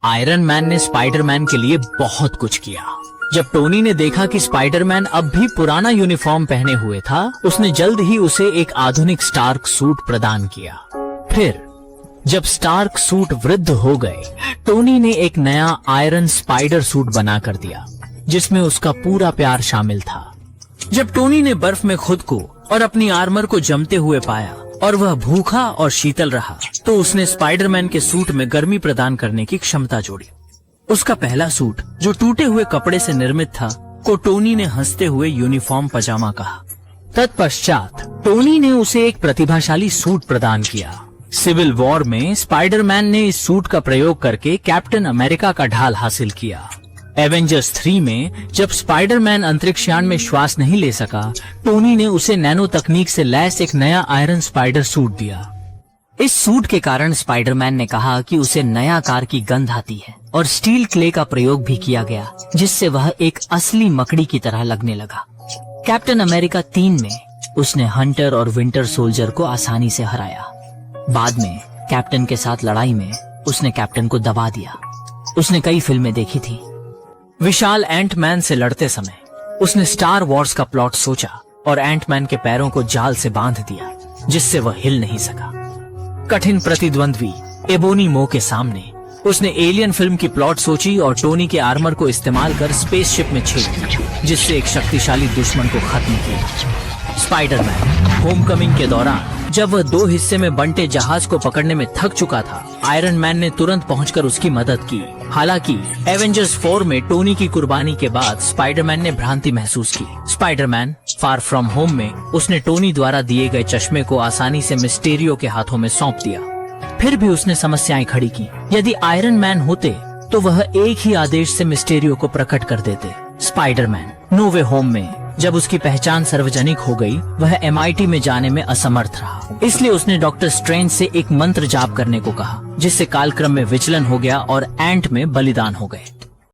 Iron man ने Spiderman के लिए बहुत कुछ किया। जब टोनी ने देखा कि स्पाइडरमैन अब भी पुराना यूनिफॉर्म पहने हुए था, उसने जल्द ही उसे एक आधुनिक स्टार्क सूट प्रदान किया। फिर जब स्टार्क सूट वृद्ध हो गए, टोनी ने एक नया आयरन स्पाइडर सूट बना कर दिया, जिसमें उसका पूरा प्यार शामिल था। जब टोनी ने बर्फ में खुद को और अपनी आर्मर को जमते हुए पाया और वह भूखा और शीतल रहा, तो उसने स्पाइडरमैन के सूट में गर्मी प्रदान करने की क्षमता जोड़ी। उसका पहला सूट, जो टूटे हुए कपड़े से निर्मित था, को टोनी ने हंसते हुए यूनिफॉर्म पजामा कहा। तत्पश्चात टोनी ने उसे एक प्रतिभाशाली सूट प्रदान किया। सिविल वॉर में स्पाइडरमैन ने इस सूट का प्रयोग करके कैप्टन अमेरिका का ढाल हासिल किया। एवेंजर्स 3 में जब स्पाइडरमैन अंतरिक्ष यान में श्वास नहीं ले सका, टोनी ने उसे नैनो तकनीक से लैस एक नया आयरन स्पाइडर सूट दिया। इस सूट के कारण स्पाइडरमैन ने कहा कि उसे नया कार की गंध आती है और स्टील क्ले का प्रयोग भी किया गया, जिससे वह एक असली मकड़ी की तरह लगने लगा। कैप्टन अमेरिका 3 में उसने हंटर और विंटर सोल्जर को आसानी से हराया। बाद में कैप्टन के साथ लड़ाई में उसने कैप्टन को दबा दिया। उसने कई फिल्में देखी थी। विशाल एंटमैन से लड़ते समय उसने स्टार वॉर्स का प्लॉट सोचा और एंटमैन के पैरों को जाल से बांध दिया, जिससे वह हिल नहीं सका। कठिन प्रतिद्वंद्वी एबोनी मो के सामने उसने एलियन फिल्म की प्लॉट सोची और टोनी के आर्मर को इस्तेमाल कर स्पेसशिप में छेद दिया, जिससे एक शक्तिशाली दुश्मन को खत्म किया। स्पाइडरमैन होमकमिंग के दौरान जब वह 2 हिस्से में बंटे जहाज को पकड़ने में थक चुका था, आयरन मैन ने तुरंत पहुंचकर उसकी मदद की। हालांकि एवेंजर्स 4 में टोनी की कुर्बानी के बाद स्पाइडरमैन ने भ्रांति महसूस की। स्पाइडरमैन फार फ्रॉम होम में उसने टोनी द्वारा दिए गए चश्मे को आसानी से मिस्टेरियो के हाथों में सौंप दिया। फिर भी उसने समस्याएं खड़ी की। यदि आयरन मैन होते तो वह एक ही आदेश से मिस्टेरियो को प्रकट कर देते। स्पाइडरमैन नो वे होम में जब उसकी पहचान सार्वजनिक हो गई, वह MIT में जाने में असमर्थ रहा। इसलिए उसने डॉक्टर स्ट्रेंज से एक मंत्र जाप करने को कहा, जिससे कालक्रम में विचलन हो गया और एंट में बलिदान हो गए।